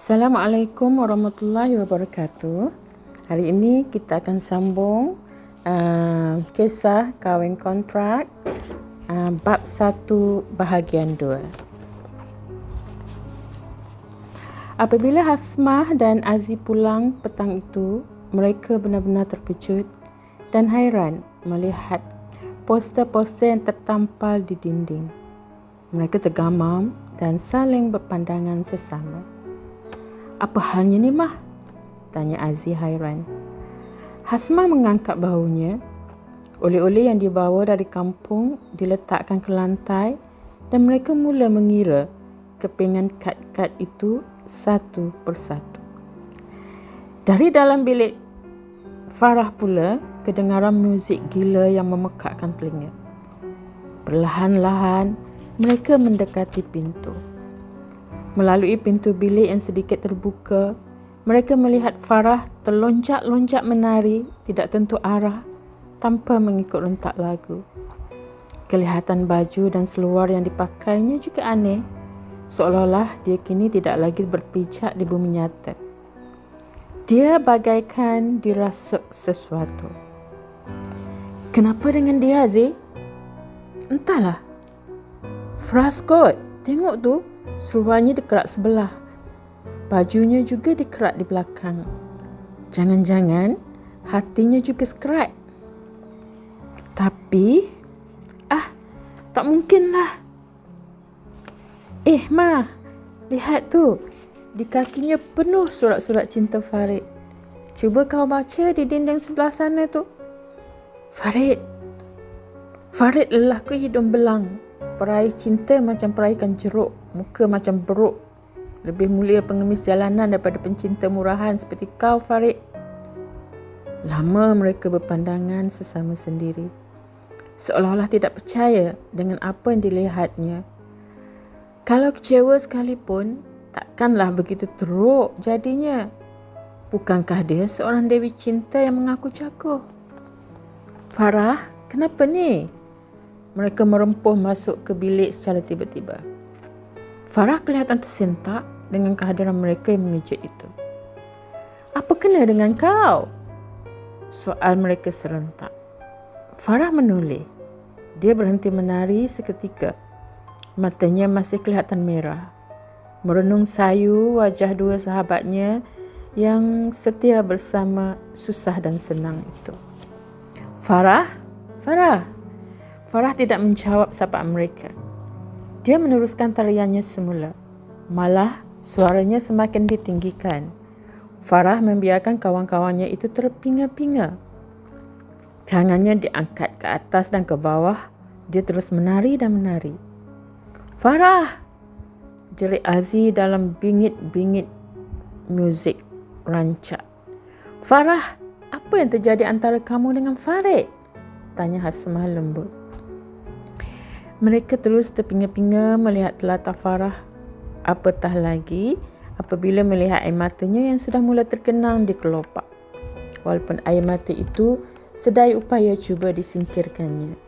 Assalamualaikum warahmatullahi wabarakatuh. Hari ini kita akan sambung kisah kahwin kontrak bab 1 bahagian 2. Apabila Hasmah dan Aziz pulang petang itu, mereka benar-benar terkejut dan hairan melihat poster-poster yang tertampal di dinding. Mereka tergamam dan saling berpandangan sesama. "Apa halnya ni, Mah?" tanya Aziz hairan. Hasmah mengangkat bahunya. Oleh-oleh yang dibawa dari kampung diletakkan ke lantai dan mereka mula mengira kepingan kad-kad itu satu persatu. Dari dalam bilik Farah pula kedengaran muzik gila yang memekakkan telinga. Perlahan-lahan mereka mendekati pintu. Melalui pintu bilik yang sedikit terbuka, mereka melihat Farah terlonjak-lonjak menari tidak tentu arah tanpa mengikut rentak lagu. Kelihatan baju dan seluar yang dipakainya juga aneh, seolah-olah dia kini tidak lagi berpijak di bumi nyata. Dia bagaikan dirasuk sesuatu. "Kenapa dengan dia, Aziz?" "Entahlah. Fras kot, tengok tu. Seluarnya dikerak sebelah. Bajunya juga dikerak di belakang. Jangan-jangan hatinya juga sekerat. Tapi, tak mungkinlah. Ma, lihat tu. Di kakinya penuh surat-surat cinta Farid. Cuba kau baca di dinding sebelah sana tu. Farid lelaki hidung belang. Peraih cinta macam peraikan jeruk, muka macam beruk. Lebih mulia pengemis jalanan daripada pencinta murahan seperti kau, Farid." Lama mereka berpandangan sesama sendiri, seolah-olah tidak percaya dengan apa yang dilihatnya. Kalau kecewa sekalipun, takkanlah begitu teruk jadinya. Bukankah dia seorang dewi cinta yang mengaku jago? "Farah, kenapa ni?" Mereka merempuh masuk ke bilik secara tiba-tiba. Farah kelihatan tersentak dengan kehadiran mereka yang mengejut itu. "Apa kena dengan kau?" soal mereka serentak. Farah menoleh. Dia berhenti menari seketika. Matanya masih kelihatan merah. Merenung sayu wajah dua sahabatnya yang setia bersama susah dan senang itu. Farah tidak menjawab sapaan mereka. Dia meneruskan tariannya semula. Malah suaranya semakin ditinggikan. Farah membiarkan kawan-kawannya itu terpinga-pinga. Tangannya diangkat ke atas dan ke bawah. Dia terus menari dan menari. "Farah!" jerit Aziz dalam bingit-bingit muzik rancak. "Farah, apa yang terjadi antara kamu dengan Farid?" tanya Hasmah lembut. Mereka terus terpinga-pinga melihat telatar Farah. Apatah lagi apabila melihat air matanya yang sudah mula terkenang di kelopak. Walaupun air mata itu sedaya upaya cuba disingkirkannya.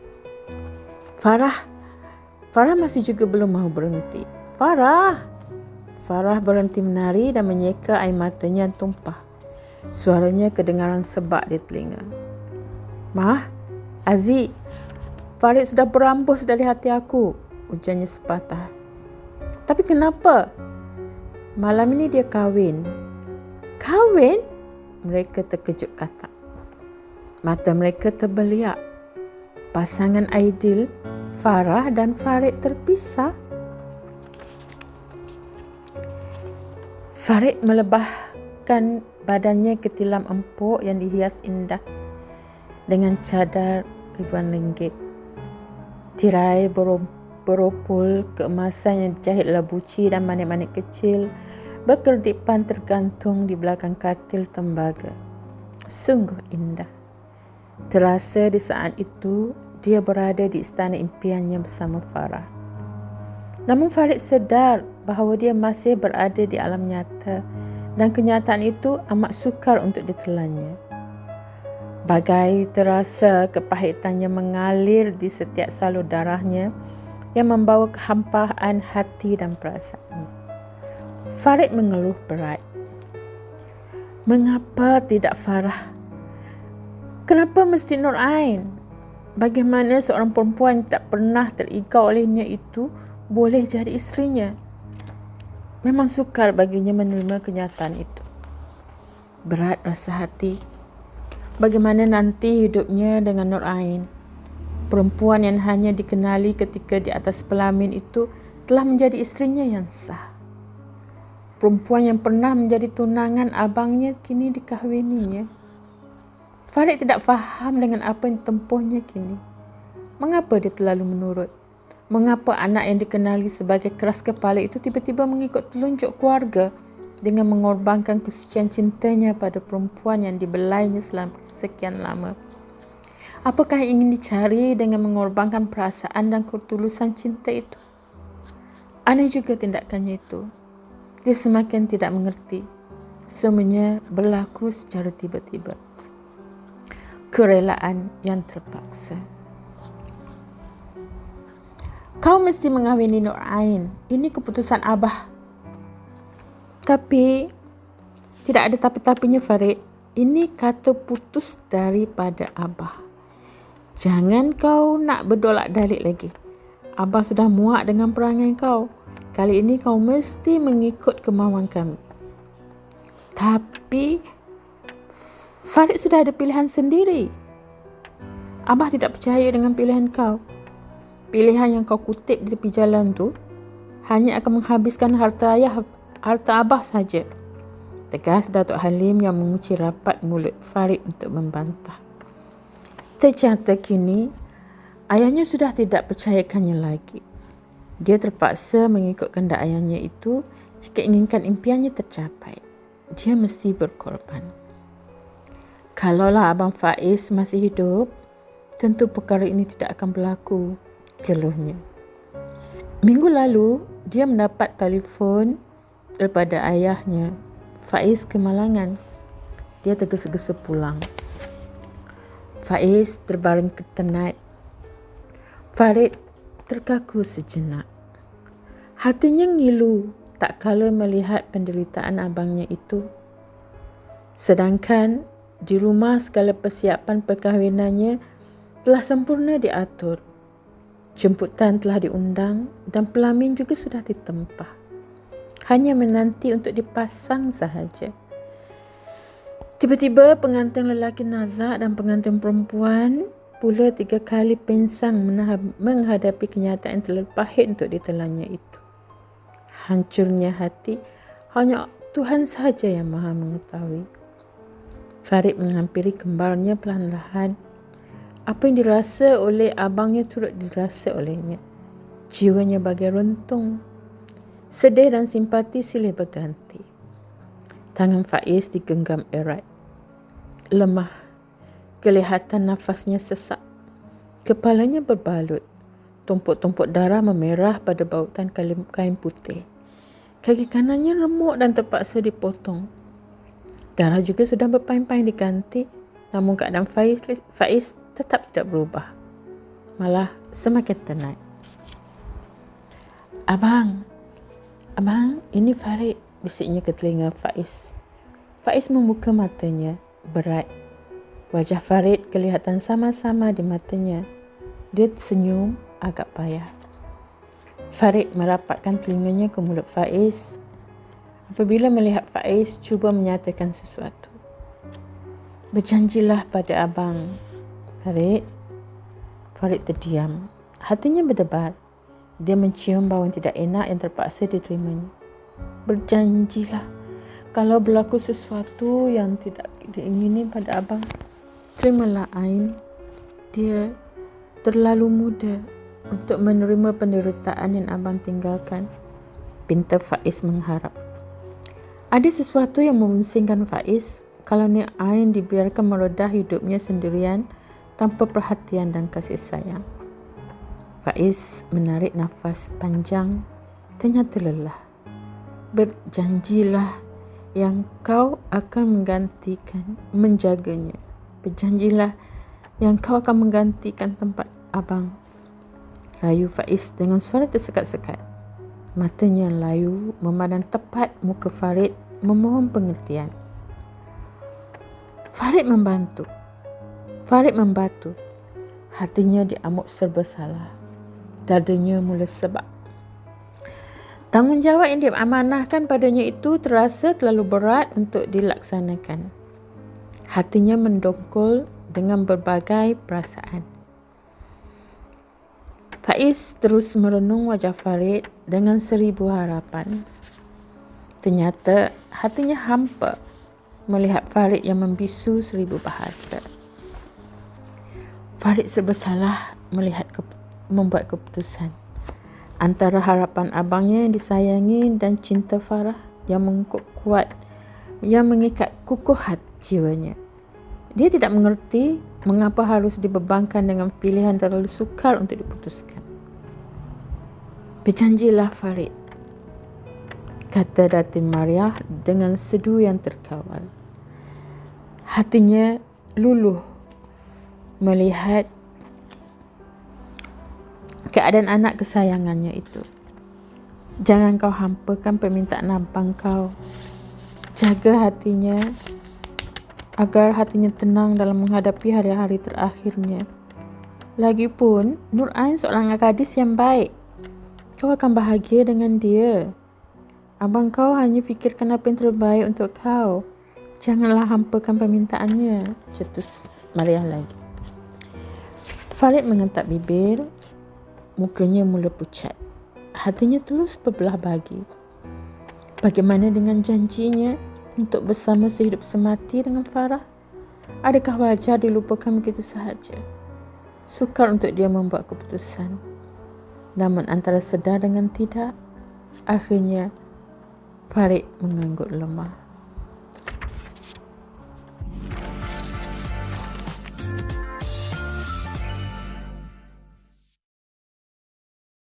Farah masih juga belum mahu berhenti. Farah berhenti menari dan menyeka air matanya yang tumpah. Suaranya kedengaran sebak di telinga. "Mah, Aziz, Farid sudah berambus dari hati aku," ujarnya sepatah. "Tapi kenapa?" "Malam ini dia kahwin." "Kahwin?" mereka terkejut kata. Mata mereka terbeliak. Pasangan ideal, Farah dan Farid terpisah. Farid melebahkan badannya ke tilam empuk yang dihias indah dengan cadar ribuan ringgit. Tirai beropul keemasan yang dijahit labuci dan manik-manik kecil berkerdipan tergantung di belakang katil tembaga. Sungguh indah. Terasa di saat itu dia berada di istana impiannya bersama Farah. Namun Farid sedar bahawa dia masih berada di alam nyata dan kenyataan itu amat sukar untuk ditelannya. Bagai terasa kepahitannya mengalir di setiap salur darahnya yang membawa kehampaan hati dan perasaan. Farid mengeluh berat. Mengapa tidak Farah? Kenapa mesti Nur Ain? Bagaimana seorang perempuan yang tak pernah terikau olehnya itu boleh jadi isterinya? Memang sukar baginya menerima kenyataan itu. Berat rasa hati. Bagaimana nanti hidupnya dengan Nur Ain? Perempuan yang hanya dikenali ketika di atas pelamin itu telah menjadi isterinya yang sah. Perempuan yang pernah menjadi tunangan abangnya kini dikahwininya. Farid tidak faham dengan apa yang ditempuhnya kini. Mengapa dia terlalu menurut? Mengapa anak yang dikenali sebagai keras kepala itu tiba-tiba mengikut telunjuk keluarga dengan mengorbankan kesucian cintanya pada perempuan yang dibelainya selama sekian lama? Apakah yang ingin dicari dengan mengorbankan perasaan dan ketulusan cinta itu? Aneh juga tindakannya itu. Dia semakin tidak mengerti. Semuanya berlaku secara tiba-tiba. Kerelaan yang terpaksa. Kau mesti mengahwini Nur Ain. Ini keputusan Abah. Tapi tidak ada tapi-tapinya Farid. Ini kata putus daripada Abah. Jangan kau nak berdolak dalik lagi. Abah sudah muak dengan perangai kau. Kali ini kau mesti mengikut kemauan kami. Tapi Farid sudah ada pilihan sendiri. Abah tidak percaya dengan pilihan kau. Pilihan yang kau kutip di tepi jalan tu hanya akan menghabiskan harta Abah saja. Tegas Datuk Halim yang mengunci rapat mulut Farid untuk membantah. Ternyata kini ayahnya sudah tidak percayakannya lagi. Dia terpaksa mengikut kehendak ayahnya itu jika inginkan impiannya tercapai. Dia mesti berkorban. Kalaulah Abang Faiz masih hidup, tentu perkara ini tidak akan berlaku, keluhnya. Minggu lalu, dia mendapat telefon daripada ayahnya, Faiz kemalangan. Dia tergesa-gesa pulang. Faiz terbaring ketenat. Farid terkaku sejenak. Hatinya ngilu tak kala melihat penderitaan abangnya itu. Sedangkan di rumah segala persiapan perkahwinannya telah sempurna diatur. Jemputan telah diundang dan pelamin juga sudah ditempah. Hanya menanti untuk dipasang sahaja. Tiba-tiba pengantin lelaki nazak dan pengantin perempuan pula 3 kali pinsang menghadapi kenyataan yang terlalu pahit untuk ditelannya itu. Hancurnya hati hanya Tuhan sahaja yang maha mengetahui. Farid menghampiri kembarnya perlahan-lahan. Apa yang dirasa oleh abangnya turut dirasa olehnya. Jiwanya bagai rentung. Sedih dan simpati silih berganti. Tangan Faiz digenggam erat. Lemah. Kelihatan nafasnya sesak. Kepalanya berbalut. Tumpuk-tumpuk darah memerah pada bautan kain putih. Kaki kanannya remuk dan terpaksa dipotong. Darah juga sudah berpaing-paing diganti. Namun keadaan Faiz tetap tidak berubah. Malah semakin tenat. Abang, ini Farid, bisiknya ke telinga Faiz. Faiz membuka matanya, berat. Wajah Farid kelihatan sama-sama di matanya. Dia senyum agak payah. Farid merapatkan telinganya ke mulut Faiz. Apabila melihat Faiz cuba menyatakan sesuatu. Berjanjilah pada abang, Farid. Farid terdiam. Hatinya berdebar. Dia mencium bau yang tidak enak yang terpaksa diterimanya. Berjanjilah kalau berlaku sesuatu yang tidak diingini pada abang. Terimalah Ain. Dia terlalu muda untuk menerima penderitaan yang abang tinggalkan. Pinta Faiz mengharap. Ada sesuatu yang memusingkan Faiz kalau Nur Ain dibiarkan merodah hidupnya sendirian tanpa perhatian dan kasih sayang. Faiz menarik nafas panjang, ternyata lelah. Berjanjilah yang kau akan menjaganya. Berjanjilah yang kau akan menggantikan tempat abang. Rayu Faiz dengan suara tersekat-sekat. Matanya layu memandang tepat muka Farid memohon pengertian. Farid membatu. Hatinya diamuk serba salah. Dadanya mula sebab. Tanggungjawab yang diamanahkan padanya itu terasa terlalu berat untuk dilaksanakan. Hatinya mendongkol dengan berbagai perasaan. Faiz terus merenung wajah Farid dengan 1000 harapan. Ternyata hatinya hampa melihat Farid yang membisu 1000 bahasa. Farid serba salah membuat keputusan antara harapan abangnya yang disayangi dan cinta Farah yang mengikat kukuh hati jiwanya. Dia tidak mengerti mengapa harus dibebankan dengan pilihan terlalu sukar untuk diputuskan. Berjanjilah Farid, kata Datin Mariah dengan sedu yang terkawal. Hatinya luluh melihat keadaan anak kesayangannya itu. Jangan kau hampakan permintaan abang kau. Jaga hatinya agar hatinya tenang dalam menghadapi hari-hari terakhirnya. Lagipun, Nur Ain seorang gadis yang baik. Kau akan bahagia dengan dia. Abang kau hanya fikirkan apa yang terbaik untuk kau. Janganlah hampakan permintaannya, cetus Mariah lagi. Farid mengentak bibir. Mukanya mula pucat. Hatinya terus berbelah bagi. Bagaimana dengan janjinya untuk bersama sehidup semati dengan Farah? Adakah wajar dilupakan begitu sahaja? Sukar untuk dia membuat keputusan. Namun antara sedar dengan tidak, akhirnya Farid mengangguk lemah.